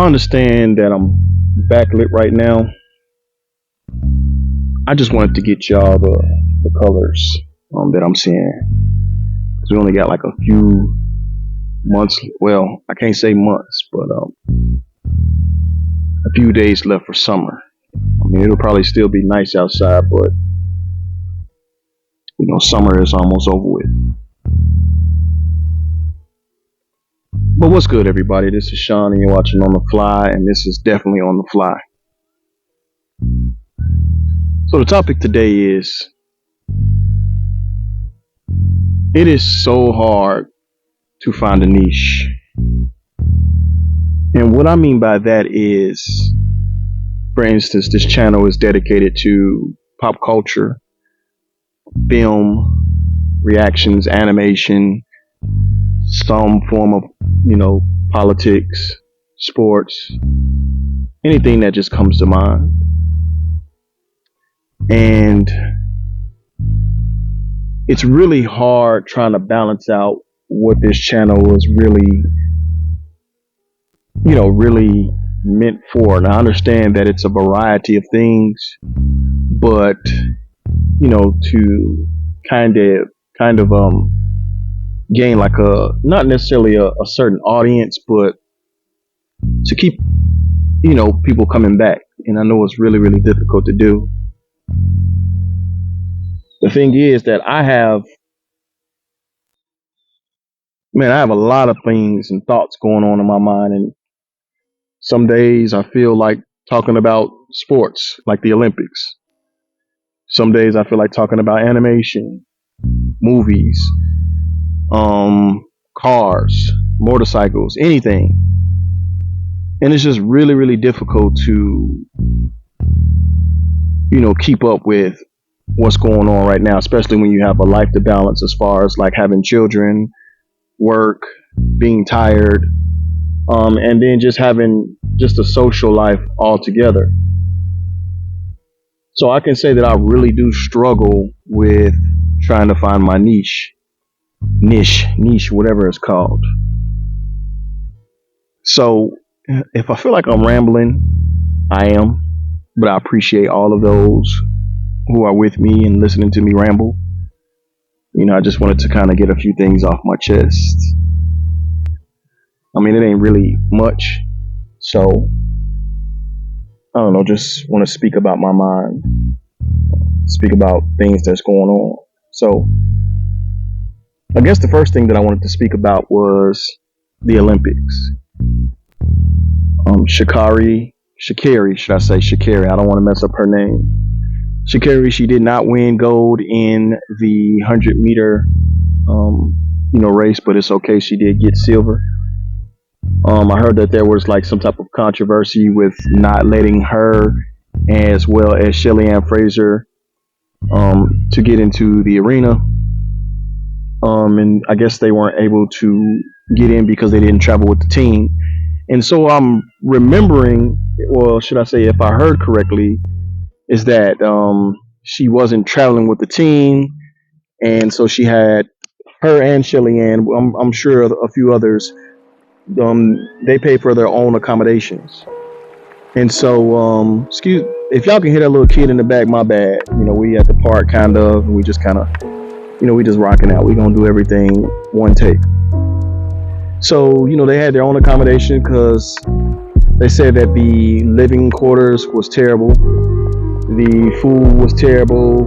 understand that I'm backlit right now. I just wanted to get y'all the colors that I'm seeing. Because we only got like a few months. Well, I can't say months, but a few days left for summer. I mean, it'll probably still be nice outside, but summer is almost over with. But what's good, everybody? This is Sean, and you're watching On The Fly, and this is definitely On The Fly. So the topic today is, it is so hard to find a niche. And what I mean by that is, for instance, this channel is dedicated to pop culture, film, reactions, animation, some form of, politics, sports, anything that just comes to mind. And it's really hard trying to balance out what this channel was really meant for. And I understand that it's a variety of things, but to kind of gain like not necessarily a certain audience, but to keep people coming back. And I know it's really, really difficult to do. The thing is that I have a lot of things and thoughts going on in my mind, and some days I feel like talking about sports, like the Olympics. Some days I feel like talking about animation, movies, cars, motorcycles, anything. And it's just really, really difficult to, keep up with what's going on right now, especially when you have a life to balance as far as like having children, work, being tired, and then just having just a social life altogether. So I can say that I really do struggle with trying to find my niche, whatever it's called. So if I feel like I'm rambling, I am, but I appreciate all of those who are with me and listening to me ramble. I just wanted to kind of get a few things off my chest. I mean, it ain't really much, so I don't know, just want to speak about my mind, speak about things that's going on. So I guess the first thing that I wanted to speak about was the Olympics. Sha'Carri, I don't want to mess up her name. Sha'Carri, she did not win gold in the 100-meter, race, but it's okay. She did get silver. I heard that there was like some type of controversy with not letting her, as well as Shelly Ann Fraser, to get into the arena. And I guess they weren't able to get in because they didn't travel with the team. And so I'm remembering, well, should I say, if I heard correctly, is that she wasn't traveling with the team, and so she had her and Shelly Ann, I'm sure a few others, they paid for their own accommodations. And so, excuse if y'all can hear that little kid in the back, my bad. We at the park kind of, and we just kind of, we just rocking out. We gonna do everything one take. So, they had their own accommodation because they said that the living quarters was terrible. The food was terrible.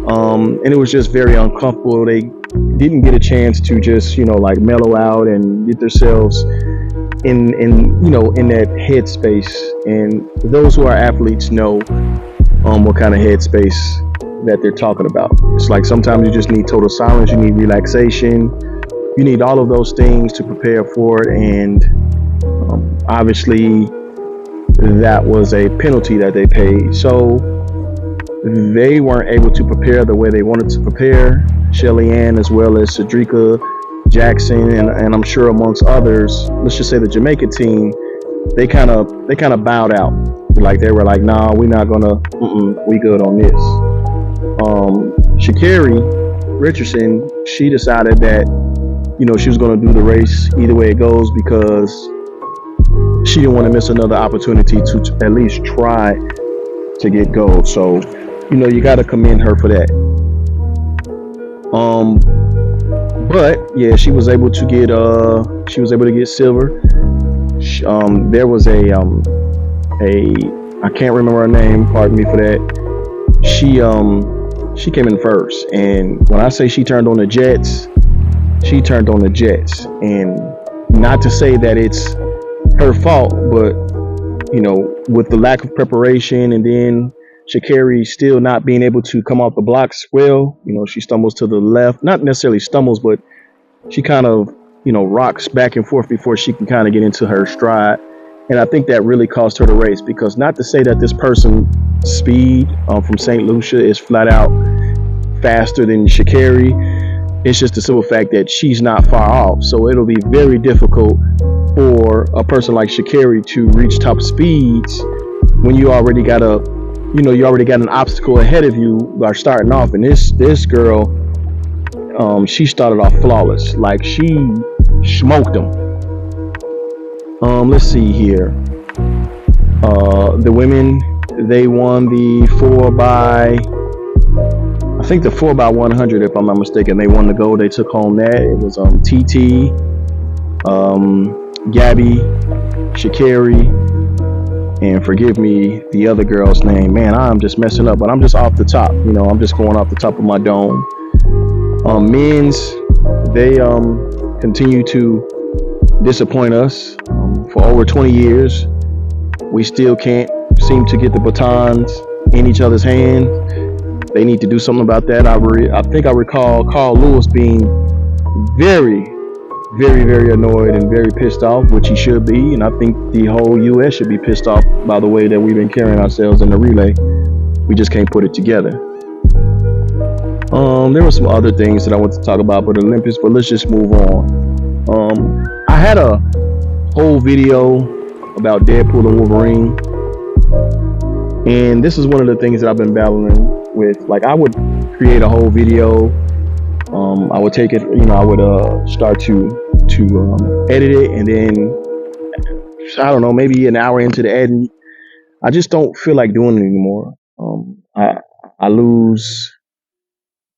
And it was just very uncomfortable. They didn't get a chance to just, mellow out and get themselves in that headspace. And those who are athletes know what kind of headspace that they're talking about. It's like sometimes you just need total silence, you need relaxation, you need all of those things to prepare for it. And obviously that was a penalty that they paid. So they weren't able to prepare the way they wanted to prepare. Shelly Ann, as well as Cedrica Jackson, and I'm sure amongst others, let's just say the Jamaica team, they kind of bowed out. Like they were like, nah, we're not gonna, we good on this. Sha'Carri Richardson, she decided that she was gonna do the race either way it goes, because she didn't want to miss another opportunity to at least try to get gold. So, you got to commend her for that. Um, but yeah, she was able to get silver. There was a I can't remember her name. Pardon me for that. She came in first, and when I say she turned on the Jets, she turned on the Jets. And not to say that it's her fault, but with the lack of preparation, and then Sha'Carri still not being able to come off the blocks well. She stumbles to the left, not necessarily stumbles, but she kind of rocks back and forth before she can kind of get into her stride. And I think that really cost her the race, because not to say that this person's speed from St. Lucia is flat out faster than Sha'Carri. It's just the simple fact that she's not far off. So it'll be very difficult for a person like Sha'Carri to reach top speeds when you already got an obstacle ahead of you by starting off. And this girl, she started off flawless. Like, she smoked them. Let's see here. The women, they won the 4x100, if I'm not mistaken. They won the gold. They took home that. It was TT, Gabby, Sha'Carri, and forgive me the other girl's name. Man, I'm just messing up, but I'm just off the top. I'm just going off the top of my dome. Men's, they continue to disappoint us. For over 20 years, we still can't seem to get the batons in each other's hands. They need to do something about that. I think I recall Carl Lewis being very, very, very annoyed and very pissed off, which he should be. And I think the whole U.S. should be pissed off by the way that we've been carrying ourselves in the relay. We just can't put it together. There were some other things that I want to talk about for the Olympics, but let's just move on. I had a whole video about Deadpool and Wolverine, and this is one of the things that I've been battling with. Like, I would create a whole video. I would take it, I would start to edit it, and then I don't know, maybe an hour into the editing, I just don't feel like doing it anymore. I lose.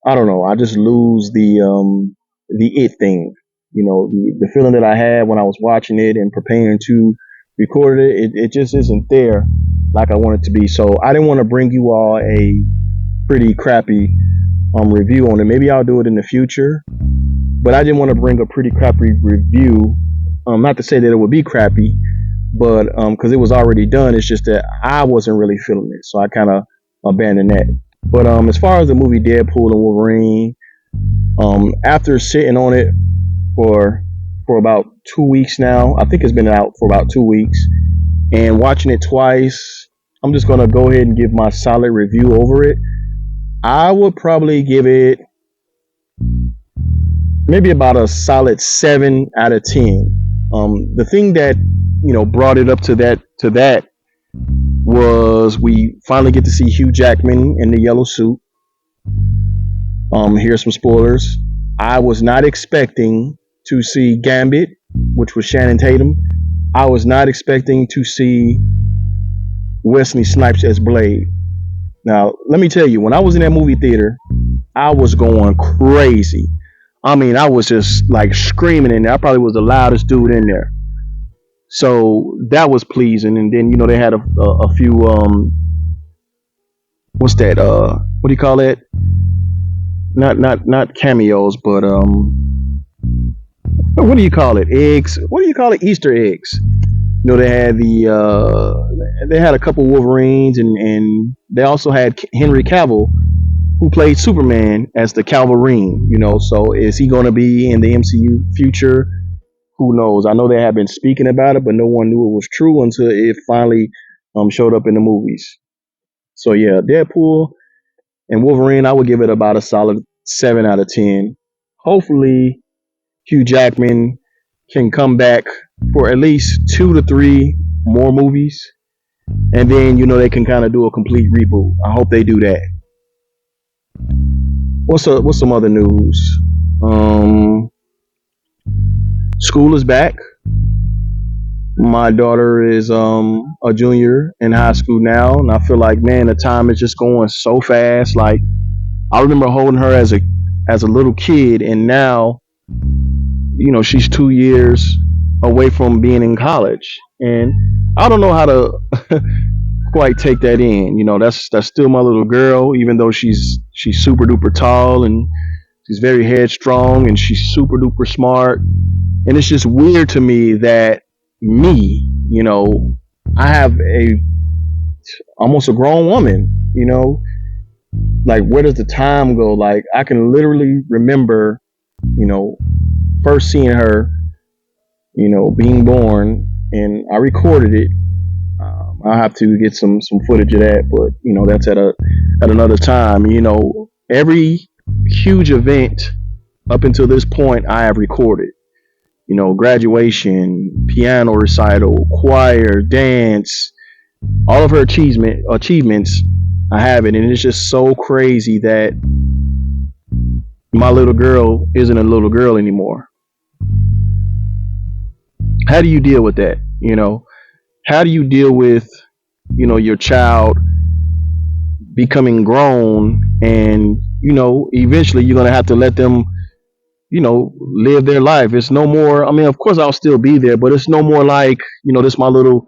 I don't know. I just lose the it thing. The feeling that I had when I was watching it and preparing to record it. It just isn't there like I want it to be. So I didn't want to bring you all a pretty crappy review on it. Maybe I'll do it in the future, but I didn't want to bring a pretty crappy review. Not to say that it would be crappy, but because it was already done. It's just that I wasn't really feeling it, so I kind of abandoned that. But as far as the movie Deadpool and Wolverine, after sitting on it for about 2 weeks now, I think it's been out for about 2 weeks, and watching it twice, I'm just gonna go ahead and give my solid review over it. I would probably give it maybe about a solid 7 out of 10. The thing that brought it up to that was we finally get to see Hugh Jackman in the yellow suit. Here's some spoilers. I was not expecting to see Gambit, which was Channing Tatum. I was not expecting to see Wesley Snipes as Blade. Now, let me tell you, when I was in that movie theater, I was going crazy. I mean, I was just like screaming in there. I probably was the loudest dude in there. So that was pleasing. And then, they had a few, what's that? What do you call it? Not cameos, but, what do you call it? Eggs? What do you call it? Easter eggs. They had they had a couple Wolverines, and they also had Henry Cavill, who played Superman, as the Calverine. So is he going to be in the MCU future? Who knows? I know they have been speaking about it, but no one knew it was true until it finally showed up in the movies. So yeah, Deadpool and Wolverine, I would give it about a solid 7 out of 10. Hopefully, Hugh Jackman can come back for at least 2 to 3 more movies, and then they can kind of do a complete reboot. I hope they do that. What's some other news? School is back. My daughter is a junior in high school now, and I feel like, man, the time is just going so fast. Like, I remember holding her as a little kid, and now, she's 2 years away from being in college, and I don't know how to quite take that in. That's still my little girl, even though she's super duper tall, and she's very headstrong, and she's super duper smart. And it's just weird to me that me, I have a almost a grown woman, like, where does the time go? Like, I can literally remember, you know, first seeing her, being born, and I recorded it. I'll have to get some footage of that, but that's at another time. Every huge event up until this point, I have recorded. Graduation, piano recital, choir, dance, all of her achievements. I have it, and it's just so crazy that my little girl isn't a little girl anymore. How do you deal with that? How do you deal with your child becoming grown, and eventually you're gonna have to let them live their life. It's no more. I mean, of course I'll still be there, but it's no more like, this my little,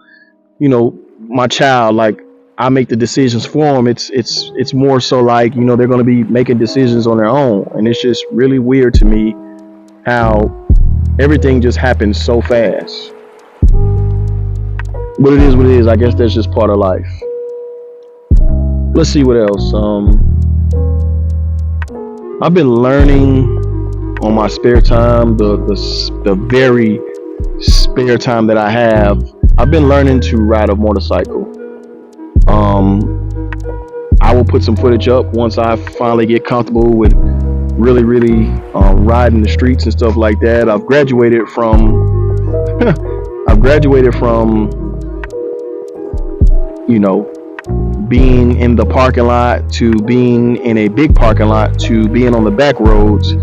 my child. Like, I make the decisions for them. It's more so like, they're going to be making decisions on their own, and it's just really weird to me how everything just happens so fast. But it is what it is. I guess that's just part of life. Let's see what else. I've been learning on my spare time, the very spare time that I have. I've been learning to ride a motorcycle. I will put some footage up once I finally get comfortable with really riding the streets and stuff like that. I've graduated from I've graduated from being in the parking lot to being in a big parking lot to being on the back roads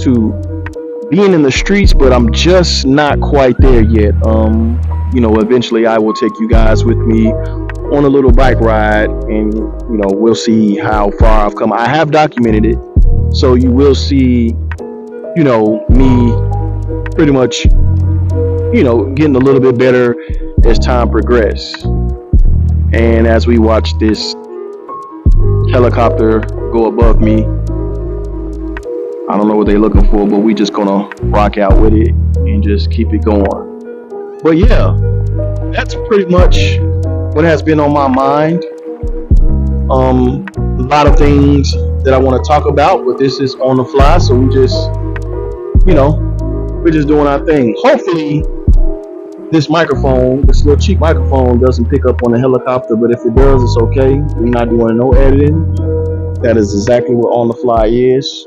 to being in the streets, but I'm just not quite there yet. Eventually I will take you guys with me on a little bike ride, and we'll see how far I've come. I have documented it, so you will see, me pretty much, getting a little bit better as time progresses. And as we watch this helicopter go above me, I don't know what they're looking for, but we just gonna rock out with it and just keep it going. But yeah, that's pretty much what has been on my mind. A lot of things that I want to talk about, but this is on the fly, so we're just doing our thing. Hopefully, this little cheap microphone, doesn't pick up on the helicopter, but if it does, it's okay. We're not doing no editing. That is exactly what On The Fly is.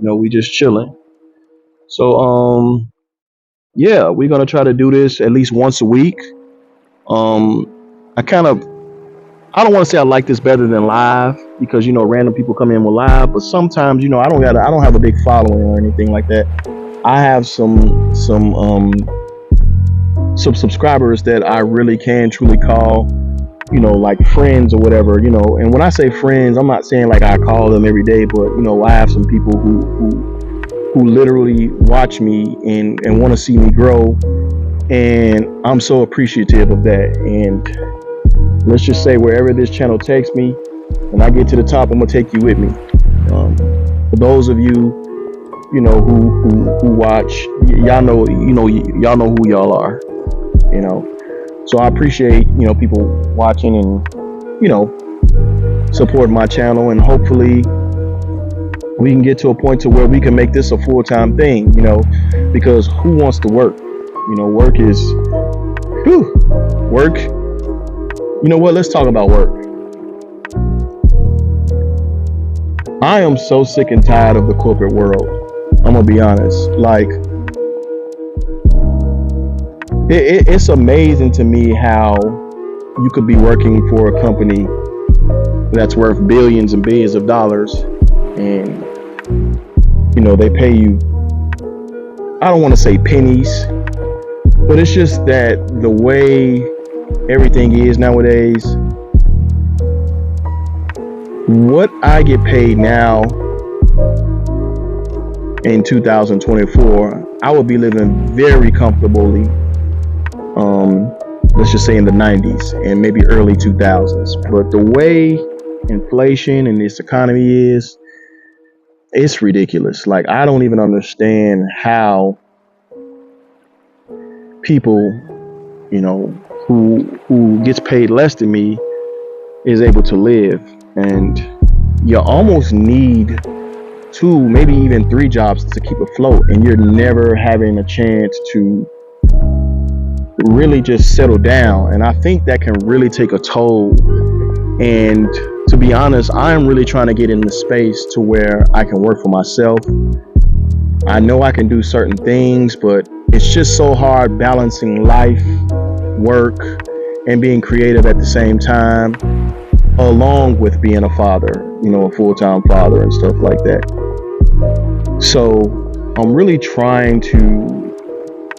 We just chilling. So, yeah, we're gonna try to do this at least once a week. I don't want to say I like this better than live, because random people come in with live, but sometimes I don't have a big following or anything like that. I have some subscribers that I really can truly call like friends or whatever. And when I say friends, I'm not saying like I call them every day, but I have some people who literally watch me and want to see me grow, and I'm so appreciative of that. And let's just say, wherever this channel takes me, when I get to the top, I'm gonna take you with me. For those of you who watch, y'all know who y'all are. So I appreciate people watching and support my channel, and hopefully we can get to a point to where we can make this a full-time thing, because who wants to work? Work is work. You know what? Let's talk about work. I am so sick and tired of the corporate world. I'm gonna be honest. Like, it's amazing to me how you could be working for a company that's worth billions and billions of dollars, and they pay you, I don't want to say pennies, But it's just that the way everything is nowadays, what I get paid now in 2024, I would be living very comfortably, let's just say in the 90s and maybe early 2000s. But the way inflation and this economy is, it's ridiculous. Like, I don't even understand how people, who gets paid less than me is able to live. And you almost need 2, maybe even 3 jobs to keep afloat, and you're never having a chance to really just settle down. And I think that can really take a toll. And to be honest, I'm really trying to get in the space to where I can work for myself. I know I can do certain things, but it's just so hard balancing life, work, and being creative at the same time, along with being a father, a full-time father and stuff like that. So I'm really trying to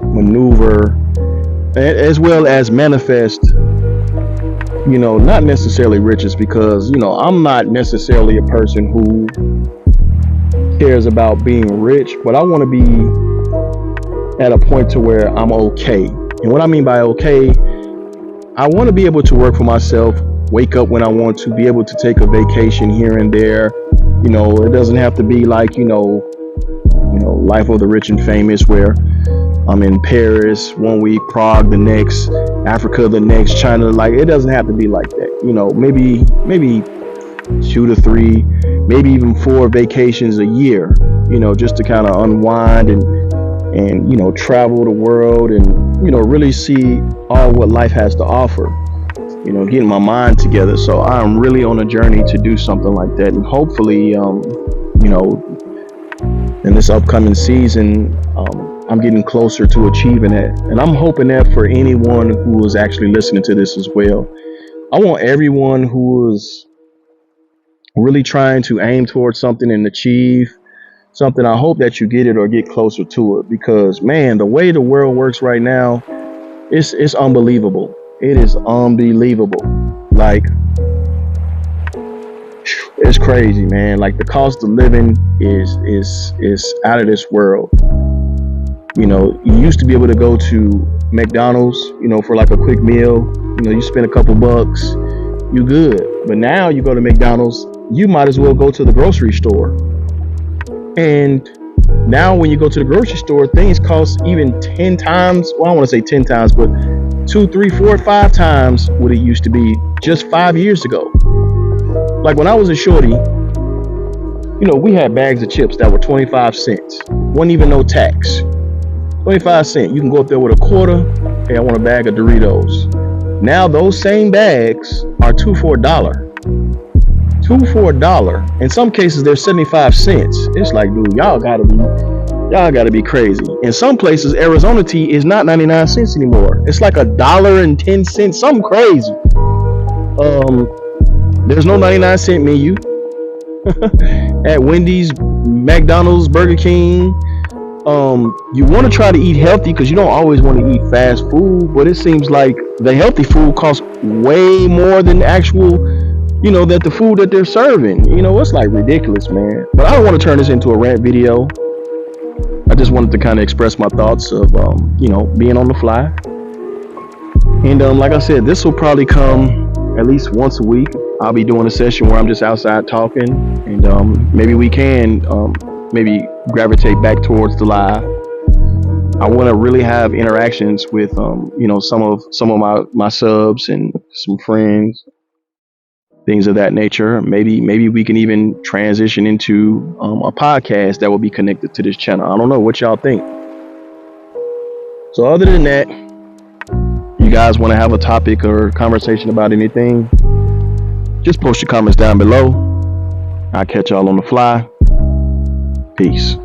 maneuver as well as manifest, not necessarily riches, because, I'm not necessarily a person who cares about being rich, but I want to be at a point to where I'm okay. And what I mean by okay, I want to be able to work for myself, wake up when I want to, be able to take a vacation here and there. It doesn't have to be like, Life of the Rich and Famous, where I'm in Paris one week, Prague the next, Africa the next, China. Like, it doesn't have to be like that. Maybe 2 to 3, maybe even 4 vacations a year, just to kind of unwind and travel the world and, really see all what life has to offer, getting my mind together. So I'm really on a journey to do something like that. And hopefully, in this upcoming season, I'm getting closer to achieving that. And I'm hoping that for anyone who is actually listening to this as well. I want everyone who is really trying to aim towards something and achieve something, I hope that you get it or get closer to it, because, man, the way the world works right now, it's unbelievable. It is unbelievable. Like, it's crazy, man. Like, the cost of living is out of this world. You used to be able to go to McDonald's, for like a quick meal. You spend a couple bucks, you good. But now you go to McDonald's, you might as well go to the grocery store. And now when you go to the grocery store, things cost even 10 times. Well, I don't want to say 10 times, but 2, 3, 4, 5 times what it used to be just 5 years ago. Like, when I was a shorty, we had bags of chips that were 25 cents. Wasn't even no tax. 25 cents. You can go up there with a quarter. Hey, I want a bag of Doritos. Now those same bags are 2 for $1. 2 for $1. In some cases, they're 75 cents. It's like, dude, y'all gotta be crazy. In some places, Arizona tea is not 99 cents anymore. It's like $1.10, something crazy. There's no 99-cent menu at Wendy's, McDonald's, Burger King. You want to try to eat healthy, because you don't always want to eat fast food, but it seems like the healthy food costs way more than the actual, that the food that they're serving. It's like ridiculous, man. But I don't want to turn this into a rant video. I just wanted to kind of express my thoughts of, being on the fly. And like I said, this will probably come at least once a week. I'll be doing a session where I'm just outside talking, and maybe we can maybe gravitate back towards the live. I want to really have interactions with some of my subs and some friends, things of that nature. Maybe we can even transition into a podcast that will be connected to this channel. I don't know what y'all think. So other than that, you guys want to have a topic or conversation about anything, just post your comments down below. I'll catch y'all on the fly. Peace.